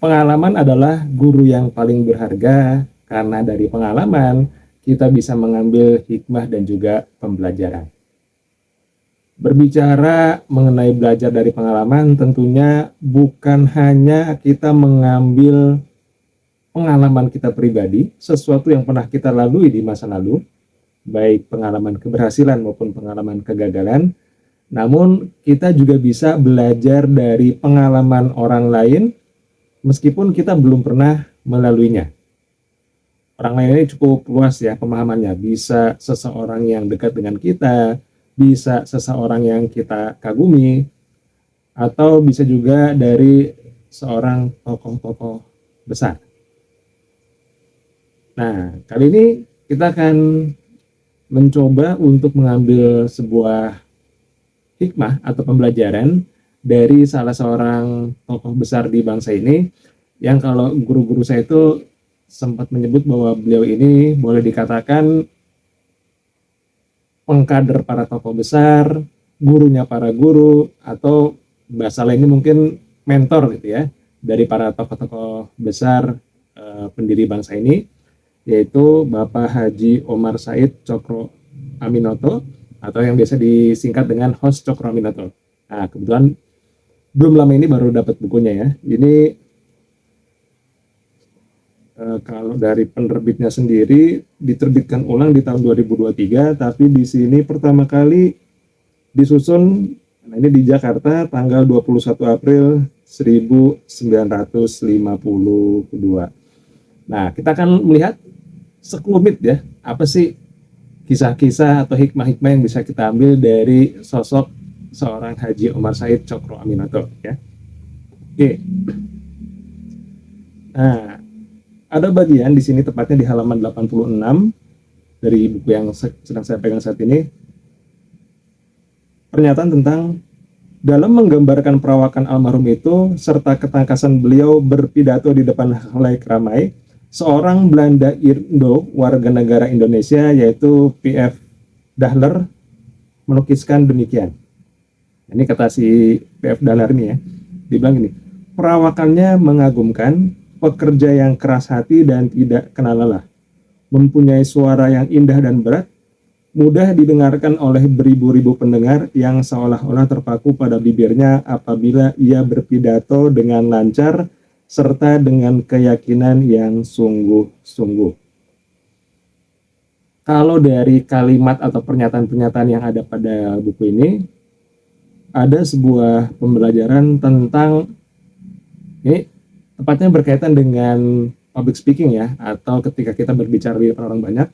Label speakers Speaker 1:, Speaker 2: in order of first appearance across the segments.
Speaker 1: Pengalaman adalah guru yang paling berharga karena dari pengalaman kita bisa mengambil hikmah dan juga pembelajaran. Berbicara mengenai belajar dari pengalaman, tentunya bukan hanya kita mengambil pengalaman kita pribadi, sesuatu yang pernah kita lalui di masa lalu, baik pengalaman keberhasilan maupun pengalaman kegagalan, namun kita juga bisa belajar dari pengalaman orang lain meskipun kita belum pernah melaluinya. Orang lain ini cukup luas ya pemahamannya, bisa seseorang yang dekat dengan kita, bisa seseorang yang kita kagumi, atau bisa juga dari seorang tokoh-tokoh besar. Nah, kali ini kita akan mencoba untuk mengambil sebuah hikmah atau pembelajaran dari salah seorang tokoh besar di bangsa ini, yang kalau guru-guru saya itu sempat menyebut bahwa beliau ini boleh dikatakan pengkader para tokoh besar, gurunya para guru, atau bahasa lainnya mungkin mentor gitu ya, dari para tokoh-tokoh besar pendiri bangsa ini, yaitu Bapak Haji Omar Said Cokro Aminoto, atau yang biasa disingkat dengan Hos Cokro Aminoto. Nah, kebetulan belum lama ini baru dapat bukunya ya. Ini kalau dari penerbitnya sendiri diterbitkan ulang di tahun 2023, tapi di sini pertama kali disusun, nah ini di Jakarta tanggal 21 April 1952. Nah, kita akan melihat sekelumit ya, apa sih kisah-kisah atau hikmah-hikmah yang bisa kita ambil dari sosok seorang Haji Omar Said Cokro Aminoto ya. Oke. Nah, ada bagian di sini tepatnya di halaman 86 dari buku yang sedang saya pegang saat ini. Pernyataan tentang dalam menggambarkan perawakan almarhum itu serta ketangkasan beliau berpidato di depan khalayak ramai, seorang Belanda Indo warga negara Indonesia yaitu P.F. Dahler melukiskan demikian. Ini kata si P.F. Dahler ini ya. Dibilang ini, perawakannya mengagumkan, pekerja yang keras hati dan tidak kenal lelah, mempunyai suara yang indah dan berat, mudah didengarkan oleh beribu-ribu pendengar yang seolah-olah terpaku pada bibirnya apabila ia berpidato dengan lancar serta dengan keyakinan yang sungguh-sungguh. Kalau dari kalimat atau pernyataan-pernyataan yang ada pada buku ini, ada sebuah pembelajaran tentang ini tepatnya berkaitan dengan public speaking ya, atau ketika kita berbicara di depan orang banyak,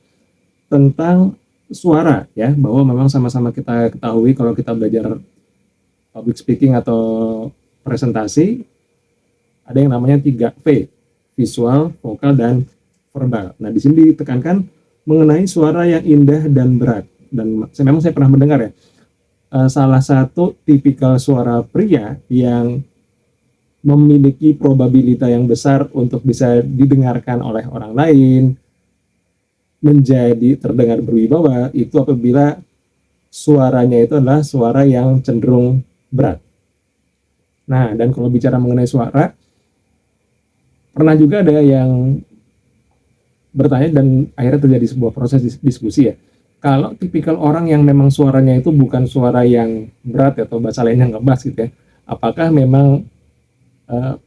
Speaker 1: tentang suara ya, bahwa memang sama-sama kita ketahui kalau kita belajar public speaking atau presentasi, ada yang namanya 3V, visual, vokal, dan verbal. Nah, di sini ditekankan mengenai suara yang indah dan berat. Dan memang saya pernah mendengar ya, salah satu tipikal suara pria yang memiliki probabilitas yang besar untuk bisa didengarkan oleh orang lain, menjadi terdengar berwibawa, itu apabila suaranya itu adalah suara yang cenderung berat. Nah, dan kalau bicara mengenai suara, pernah juga ada yang bertanya dan akhirnya terjadi sebuah proses diskusi ya. Kalau tipikal orang yang memang suaranya itu bukan suara yang berat atau bahasa lainnya ngebas gitu ya, apakah memang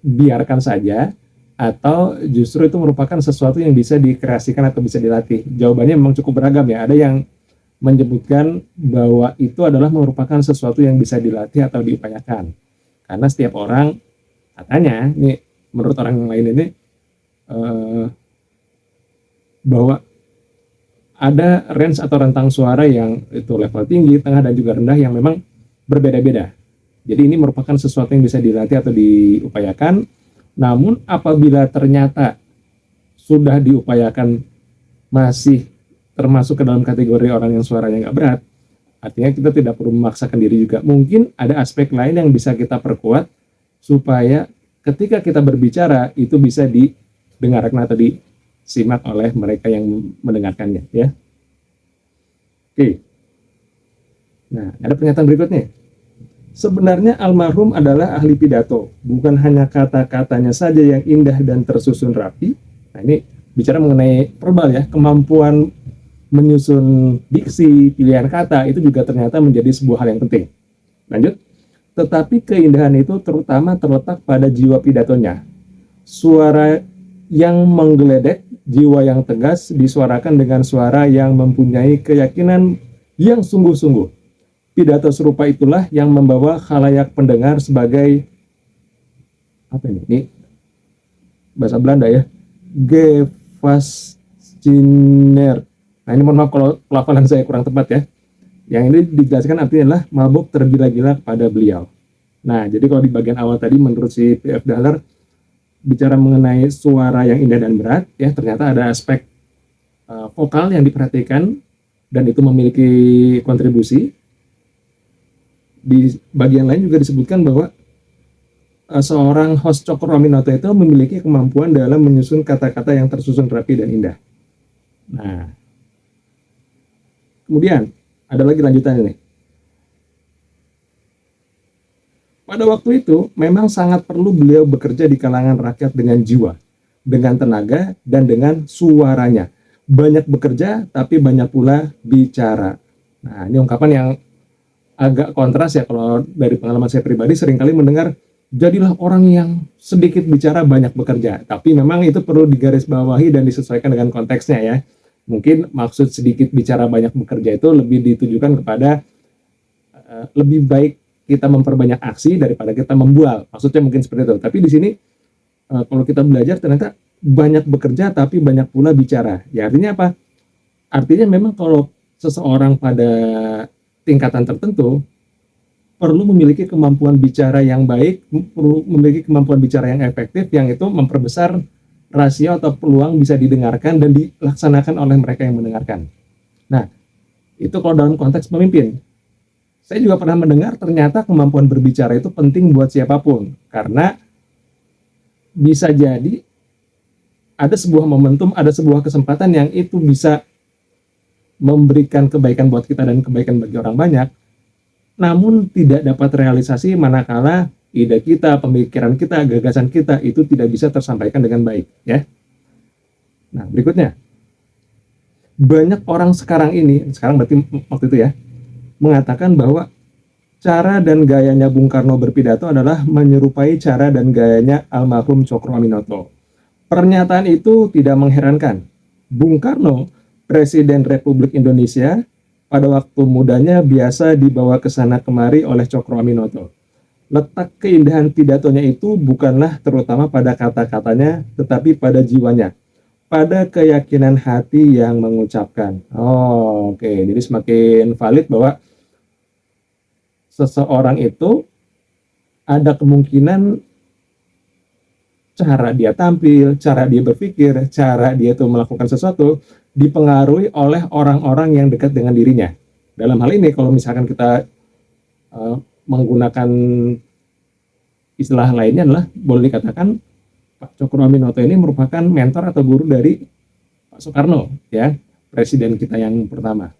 Speaker 1: biarkan saja atau justru itu merupakan sesuatu yang bisa dikreasikan atau bisa dilatih? Jawabannya memang cukup beragam ya. Ada yang menyebutkan bahwa itu adalah merupakan sesuatu yang bisa dilatih atau diupayakan. Karena setiap orang, katanya, ini menurut orang lain ini, bahwa ada range atau rentang suara yang itu level tinggi, tengah, dan juga rendah yang memang berbeda-beda. Jadi ini merupakan sesuatu yang bisa dilatih atau diupayakan. Namun apabila ternyata sudah diupayakan masih termasuk ke dalam kategori orang yang suaranya nggak berat, artinya kita tidak perlu memaksakan diri juga. Mungkin ada aspek lain yang bisa kita perkuat supaya ketika kita berbicara itu bisa didengarkan atau disimak oleh mereka yang mendengarkannya ya. Oke. Nah, ada pernyataan berikutnya. Sebenarnya almarhum adalah ahli pidato, bukan hanya kata-katanya saja yang indah dan tersusun rapi. Nah, ini bicara mengenai verbal ya, kemampuan menyusun diksi, pilihan kata itu juga ternyata menjadi sebuah hal yang penting. Lanjut. Tetapi keindahan itu terutama terletak pada jiwa pidatonya. Suara yang menggeledek, jiwa yang tegas disuarakan dengan suara yang mempunyai keyakinan yang sungguh-sungguh. Pidato serupa itulah yang membawa khalayak pendengar sebagai apa ini? Ini bahasa Belanda ya. Gevasciner. Nah, ini mohon maaf kalau pelafalan saya kurang tepat ya. Yang ini dijelaskan artinya adalah mabuk tergila-gila kepada beliau. Nah, jadi kalau di bagian awal tadi menurut si P.F. Dahler bicara mengenai suara yang indah dan berat, ya ternyata ada aspek vokal yang diperhatikan dan itu memiliki kontribusi. Di bagian lain juga disebutkan bahwa seorang host Cokroaminoto itu memiliki kemampuan dalam menyusun kata-kata yang tersusun rapi dan indah. Nah, kemudian ada lagi lanjutannya nih. Pada waktu itu memang sangat perlu beliau bekerja di kalangan rakyat dengan jiwa, dengan tenaga, dan dengan suaranya. Banyak bekerja, tapi banyak pula bicara. Nah, ini ungkapan yang agak kontras ya, kalau dari pengalaman saya pribadi seringkali mendengar jadilah orang yang sedikit bicara banyak bekerja, tapi memang itu perlu digarisbawahi dan disesuaikan dengan konteksnya ya. Mungkin maksud sedikit bicara banyak bekerja itu lebih ditujukan kepada lebih baik kita memperbanyak aksi daripada kita membual, maksudnya mungkin seperti itu. Tapi di sini kalau kita belajar ternyata banyak bekerja tapi banyak pula bicara. Ya artinya apa? Artinya memang kalau seseorang pada tingkatan tertentu perlu memiliki kemampuan bicara yang baik, perlu memiliki kemampuan bicara yang efektif, yang itu memperbesar rasio atau peluang bisa didengarkan dan dilaksanakan oleh mereka yang mendengarkan. Nah, itu kalau dalam konteks pemimpin. Saya juga pernah mendengar ternyata kemampuan berbicara itu penting buat siapapun, karena bisa jadi ada sebuah momentum, ada sebuah kesempatan yang itu bisa memberikan kebaikan buat kita dan kebaikan bagi orang banyak, namun tidak dapat realisasi manakala ide kita, pemikiran kita, gagasan kita itu tidak bisa tersampaikan dengan baik ya. Nah, berikutnya. Banyak orang sekarang berarti waktu itu ya, mengatakan bahwa cara dan gayanya Bung Karno berpidato adalah menyerupai cara dan gayanya almarhum Cokroaminoto. Pernyataan itu tidak mengherankan. Bung Karno, Presiden Republik Indonesia, pada waktu mudanya biasa dibawa ke sana kemari oleh Cokroaminoto. Letak keindahan pidatonya itu bukanlah terutama pada kata-katanya, tetapi pada jiwanya, pada keyakinan hati yang mengucapkan. Oke. Jadi semakin valid bahwa seseorang itu ada kemungkinan cara dia tampil, cara dia berpikir, cara dia itu melakukan sesuatu dipengaruhi oleh orang-orang yang dekat dengan dirinya. Dalam hal ini kalau misalkan kita menggunakan istilah lainnya adalah boleh dikatakan Pak Cokroaminoto ini merupakan mentor atau guru dari Pak Soekarno ya, presiden kita yang pertama.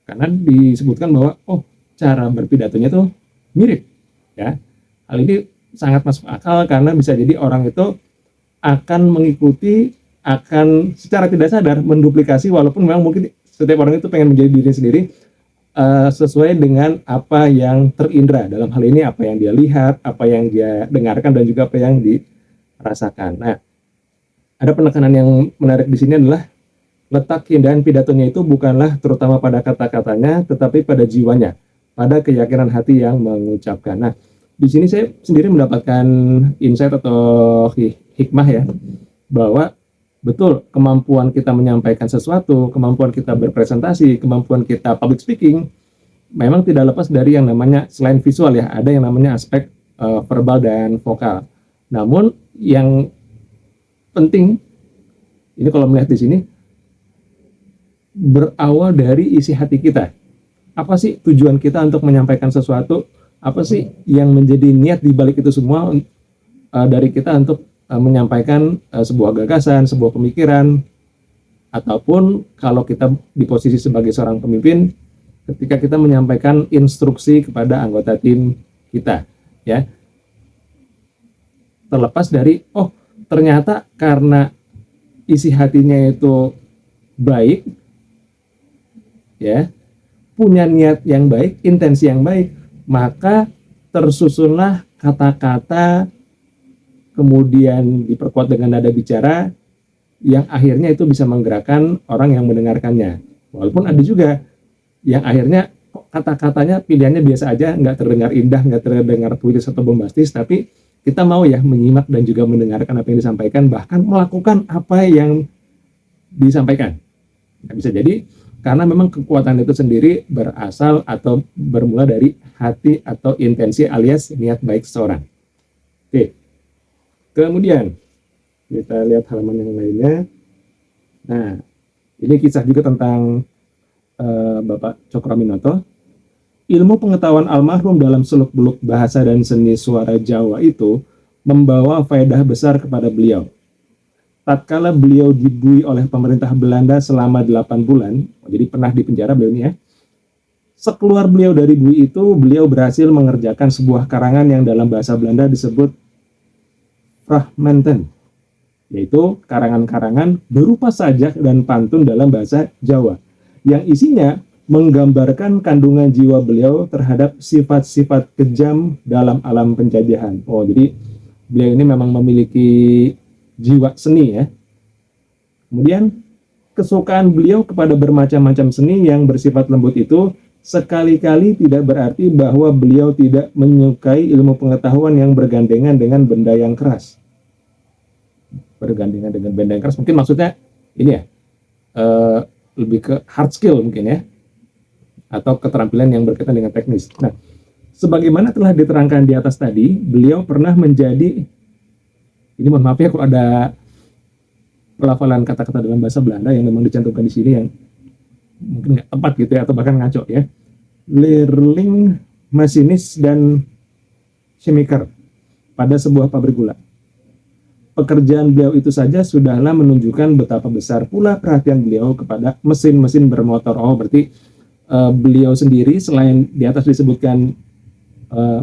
Speaker 1: Karena disebutkan bahwa cara berpidatonya tuh mirip ya. Hal ini sangat masuk akal karena bisa jadi orang itu akan mengikuti, akan secara tidak sadar menduplikasi, walaupun memang mungkin setiap orang itu pengen menjadi diri sendiri sesuai dengan apa yang terindra. Dalam hal ini apa yang dia lihat, apa yang dia dengarkan, dan juga apa yang dirasakan. Nah, ada penekanan yang menarik di sini adalah letak keindahan pidatonya itu bukanlah terutama pada kata-katanya, tetapi pada jiwanya, pada keyakinan hati yang mengucapkan. Nah, di sini saya sendiri mendapatkan insight atau hikmah ya, bahwa betul kemampuan kita menyampaikan sesuatu, kemampuan kita berpresentasi, kemampuan kita public speaking, memang tidak lepas dari yang namanya selain visual ya, ada yang namanya aspek verbal dan vokal. Namun yang penting ini kalau melihat di sini berawal dari isi hati kita. Apa sih tujuan kita untuk menyampaikan sesuatu? Apa sih yang menjadi niat di balik itu semua dari kita untuk menyampaikan sebuah gagasan, sebuah pemikiran, ataupun kalau kita di posisi sebagai seorang pemimpin, ketika kita menyampaikan instruksi kepada anggota tim kita, ya. Terlepas dari, oh ternyata karena isi hatinya itu baik, ya, punya niat yang baik, intensi yang baik, maka tersusunlah kata-kata, kemudian diperkuat dengan nada bicara yang akhirnya itu bisa menggerakkan orang yang mendengarkannya. Walaupun ada juga yang akhirnya kata-katanya pilihannya biasa aja, nggak terdengar indah, nggak terdengar puitis atau bombastis, tapi kita mau ya menyimak dan juga mendengarkan apa yang disampaikan, bahkan melakukan apa yang disampaikan. Nah, bisa jadi karena memang kekuatan itu sendiri berasal atau bermula dari hati atau intensi alias niat baik seseorang. Oke, kemudian kita lihat halaman yang lainnya. Nah, ini kisah juga tentang Bapak Cokroaminoto. Ilmu pengetahuan almarhum dalam seluk-beluk bahasa dan seni suara Jawa itu membawa faedah besar kepada beliau. Tatkala beliau dibui oleh pemerintah Belanda selama 8 bulan, jadi pernah dipenjara beliau ini ya. Sekeluar beliau dari bui itu, beliau berhasil mengerjakan sebuah karangan yang dalam bahasa Belanda disebut fragmenten, yaitu karangan-karangan berupa sajak dan pantun dalam bahasa Jawa, yang isinya menggambarkan kandungan jiwa beliau terhadap sifat-sifat kejam dalam alam penjajahan. Oh, jadi beliau ini memang memiliki jiwa seni ya. Kemudian kesukaan beliau kepada bermacam-macam seni yang bersifat lembut itu sekali-kali tidak berarti bahwa beliau tidak menyukai ilmu pengetahuan yang bergandengan dengan benda yang keras. Bergandengan dengan benda yang keras mungkin maksudnya ini ya, lebih ke hard skill mungkin ya, atau keterampilan yang berkaitan dengan teknis. Nah, sebagaimana telah diterangkan di atas tadi, beliau pernah menjadi, ini mohon maaf ya kalau ada pelafalan kata-kata dalam bahasa Belanda yang memang dicantumkan di sini yang mungkin nggak tepat gitu ya, atau bahkan ngaco ya. Leerling, masinis, dan chemiker pada sebuah pabrik gula. Pekerjaan beliau itu saja sudahlah menunjukkan betapa besar pula perhatian beliau kepada mesin-mesin bermotor. Oh, berarti beliau sendiri selain di atas disebutkan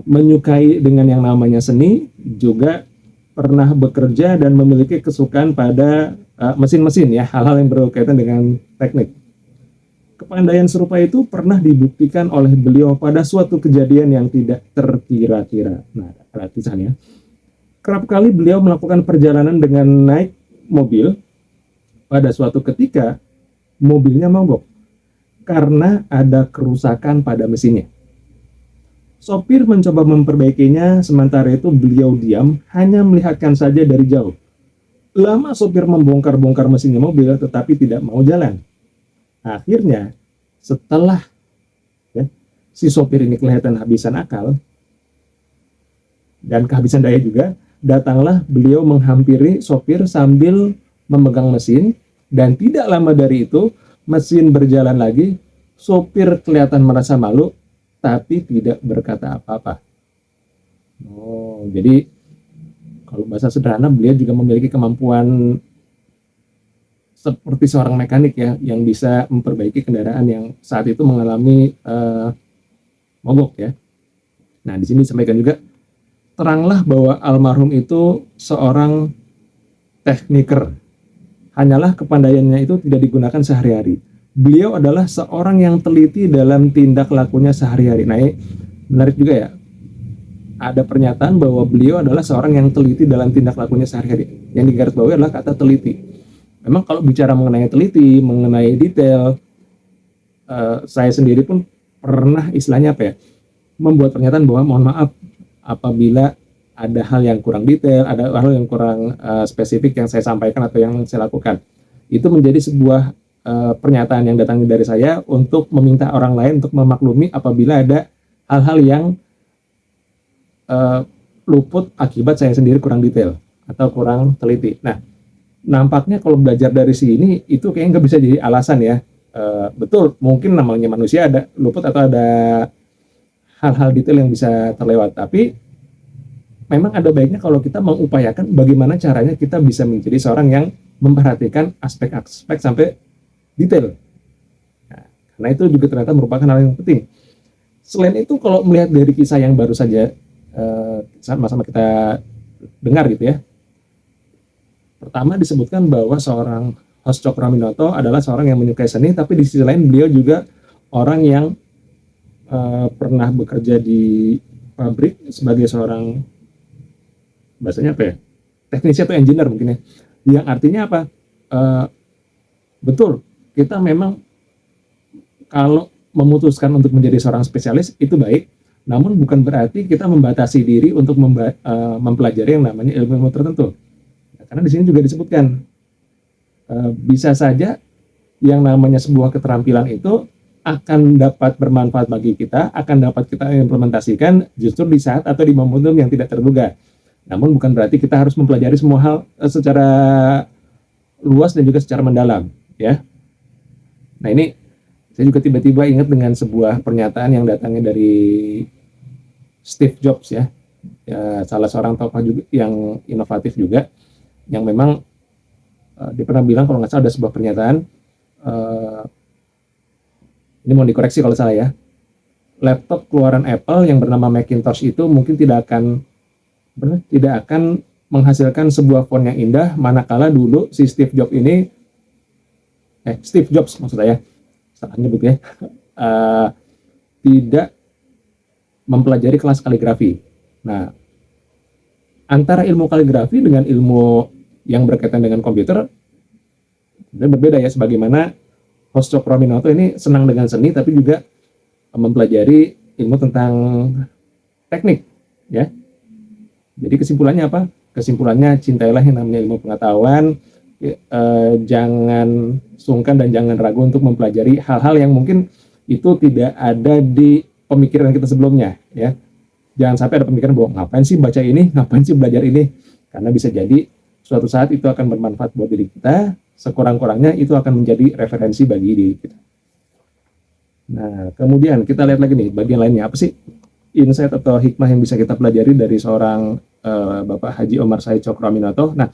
Speaker 1: menyukai dengan yang namanya seni, juga pernah bekerja dan memiliki kesukaan pada mesin-mesin ya, hal-hal yang berkaitan dengan teknik. Kepandaian serupa itu pernah dibuktikan oleh beliau pada suatu kejadian yang tidak terkira-kira. Nah, perhatian ya. Kerap kali beliau melakukan perjalanan dengan naik mobil. Pada suatu ketika mobilnya mogok karena ada kerusakan pada mesinnya. Sopir mencoba memperbaikinya, sementara itu beliau diam, hanya melihatkan saja dari jauh. Lama sopir membongkar-bongkar mesinnya mobil, tetapi tidak mau jalan. Akhirnya, setelah si sopir ini kelihatan habisan akal, dan kehabisan daya juga, datanglah beliau menghampiri sopir sambil memegang mesin, dan tidak lama dari itu, mesin berjalan lagi, sopir kelihatan merasa malu, tapi tidak berkata apa-apa. Oh, jadi kalau bahasa sederhana, beliau juga memiliki kemampuan seperti seorang mekanik ya, yang bisa memperbaiki kendaraan yang saat itu mengalami mogok ya. Nah, di sini disampaikan juga, teranglah bahwa almarhum itu seorang tekniker. Hanyalah kepandaiannya itu tidak digunakan sehari-hari. Beliau adalah seorang yang teliti dalam tindak lakunya sehari-hari. Nah, ini menarik juga ya. Ada pernyataan bahwa beliau adalah seorang yang teliti dalam tindak lakunya sehari-hari. Yang digarisbawahi adalah kata teliti. Memang kalau bicara mengenai teliti, mengenai detail, saya sendiri pun pernah istilahnya apa ya, membuat pernyataan bahwa mohon maaf apabila ada hal yang kurang detail, ada hal yang kurang spesifik yang saya sampaikan atau yang saya lakukan. Itu menjadi sebuah pernyataan yang datang dari saya untuk meminta orang lain untuk memaklumi apabila ada hal-hal yang luput akibat saya sendiri kurang detail atau kurang teliti. Nah, nampaknya kalau belajar dari sini itu kayaknya nggak bisa jadi alasan ya. Betul, mungkin namanya manusia ada luput atau ada hal-hal detail yang bisa terlewat, tapi memang ada baiknya kalau kita mengupayakan bagaimana caranya kita bisa menjadi seorang yang memperhatikan aspek-aspek sampai detail. Nah, karena itu juga ternyata merupakan hal yang penting. Selain itu kalau melihat dari kisah yang baru saja sama-sama kita dengar gitu ya. Pertama disebutkan bahwa seorang Host Cokroaminoto adalah seorang yang menyukai seni, tapi di sisi lain beliau juga orang yang pernah bekerja di pabrik sebagai seorang, bahasanya apa ya, teknisi atau engineer mungkin ya, yang artinya apa, betul kita memang kalau memutuskan untuk menjadi seorang spesialis itu baik, namun bukan berarti kita membatasi diri untuk mempelajari yang namanya ilmu-ilmu tertentu. Karena di sini juga disebutkan bisa saja yang namanya sebuah keterampilan itu akan dapat bermanfaat bagi kita, akan dapat kita implementasikan justru di saat atau di momentum yang tidak terduga. Namun bukan berarti kita harus mempelajari semua hal secara luas dan juga secara mendalam, ya. Nah ini saya juga tiba-tiba ingat dengan sebuah pernyataan yang datangnya dari Steve Jobs ya, salah seorang tokoh juga yang inovatif juga, yang memang dia pernah bilang kalau nggak salah ada sebuah pernyataan, ini mau dikoreksi kalau salah ya, laptop keluaran Apple yang bernama Macintosh itu mungkin tidak akan menghasilkan sebuah font yang indah, manakala dulu si Steve Jobs maksud saya, salah nyebut ya, tidak mempelajari kelas kaligrafi. Nah, antara ilmu kaligrafi dengan ilmu yang berkaitan dengan komputer berbeda ya, sebagaimana Host Cokroaminoto ini senang dengan seni tapi juga mempelajari ilmu tentang teknik ya. Jadi kesimpulannya apa? Kesimpulannya cintailah yang namanya ilmu pengetahuan, jangan sungkan dan jangan ragu untuk mempelajari hal-hal yang mungkin itu tidak ada di pemikiran kita sebelumnya ya. Jangan sampai ada pemikiran bahwa ngapain sih baca ini, ngapain sih belajar ini, karena bisa jadi suatu saat itu akan bermanfaat buat diri kita, sekurang-kurangnya itu akan menjadi referensi bagi diri kita. Nah, kemudian kita lihat lagi nih bagian lainnya, apa sih insight atau hikmah yang bisa kita pelajari dari seorang Bapak Haji Omar Said Cokroaminoto. Nah,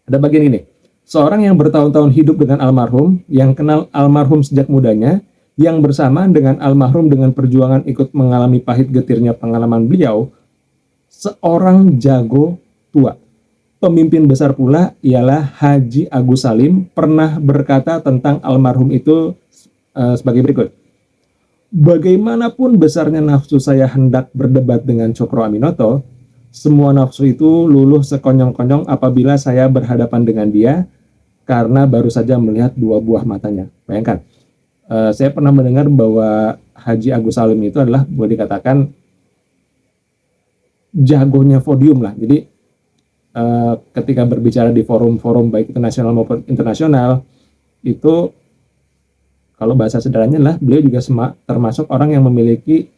Speaker 1: ada bagian ini. Seorang yang bertahun-tahun hidup dengan almarhum, yang kenal almarhum sejak mudanya, yang bersamaan dengan almarhum dengan perjuangan ikut mengalami pahit getirnya pengalaman beliau, seorang jago tua. Pemimpin besar pula ialah Haji Agus Salim, pernah berkata tentang almarhum itu sebagai berikut. Bagaimanapun besarnya nafsu saya hendak berdebat dengan Cokroaminoto, semua nafsu itu luluh sekonyong-konyong apabila saya berhadapan dengan dia, karena baru saja melihat dua buah matanya. Bayangkan, saya pernah mendengar bahwa Haji Agus Salim itu adalah boleh dikatakan jagonya podium lah. Jadi ketika berbicara di forum-forum baik itu nasional maupun internasional, itu kalau bahasa sederhananya adalah beliau juga termasuk orang yang memiliki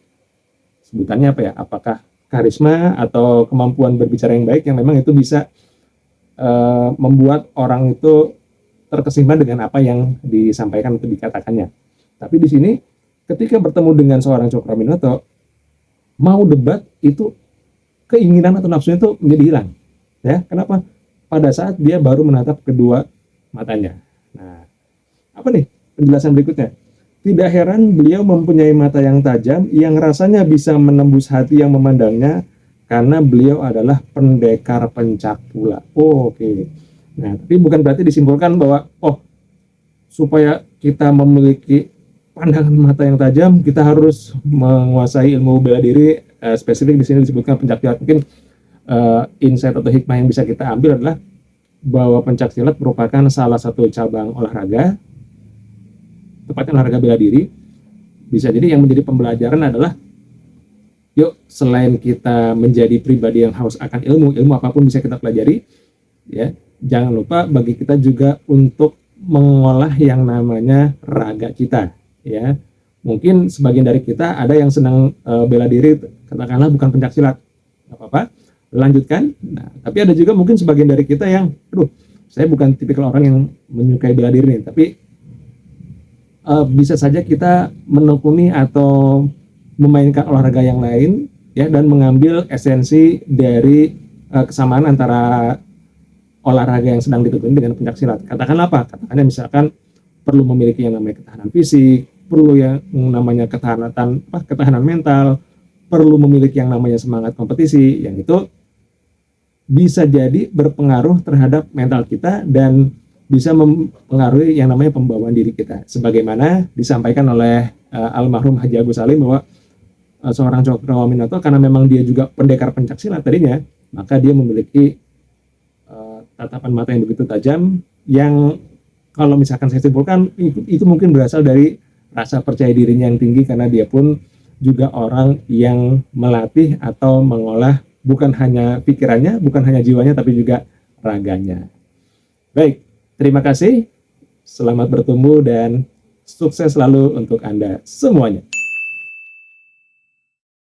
Speaker 1: sebutannya apa ya, apakah karisma atau kemampuan berbicara yang baik yang memang itu bisa membuat orang itu terkesima dengan apa yang disampaikan atau dikatakannya. Tapi di sini ketika bertemu dengan seorang Cokroaminoto, mau debat itu keinginan atau nafsunya itu menjadi hilang. Ya, kenapa? Pada saat dia baru menatap kedua matanya. Nah, apa nih penjelasan berikutnya? Tidak heran beliau mempunyai mata yang tajam yang rasanya bisa menembus hati yang memandangnya, karena beliau adalah pendekar pencak pula. Oke. Nah, tapi bukan berarti disimpulkan bahwa supaya kita memiliki pandangan mata yang tajam kita harus menguasai ilmu bela diri. Spesifik di sini disebutkan pencak silat. Mungkin insight atau hikmah yang bisa kita ambil adalah bahwa pencak silat merupakan salah satu cabang olahraga, tepatnya olahraga bela diri. Bisa jadi yang menjadi pembelajaran adalah, yuk selain kita menjadi pribadi yang haus akan ilmu apapun bisa kita pelajari, ya jangan lupa bagi kita juga untuk mengolah yang namanya raga kita, ya. Mungkin sebagian dari kita ada yang senang bela diri, katakanlah bukan pencak silat, nggak apa-apa, lanjutkan. Nah, tapi ada juga mungkin sebagian dari kita yang, saya bukan tipikal orang yang menyukai bela diri nih, tapi bisa saja kita menekuni atau memainkan olahraga yang lain, ya, dan mengambil esensi dari kesamaan antara olahraga yang sedang ditekuni dengan pencak silat. Katakanlah apa? Katakanlah misalkan perlu memiliki yang namanya ketahanan fisik, perlu yang namanya ketahanan mental, perlu memiliki yang namanya semangat kompetisi, yang itu bisa jadi berpengaruh terhadap mental kita dan bisa mempengaruhi yang namanya pembawaan diri kita. Sebagaimana disampaikan oleh almarhum Haji Agus Salim bahwa seorang Cokroaminoto karena memang dia juga pendekar pencaksilat tadinya, maka dia memiliki tatapan mata yang begitu tajam yang kalau misalkan saya simpulkan itu mungkin berasal dari rasa percaya dirinya yang tinggi karena dia pun juga orang yang melatih atau mengolah bukan hanya pikirannya, bukan hanya jiwanya, tapi juga raganya. Baik, terima kasih. Selamat bertemu dan sukses selalu untuk Anda semuanya.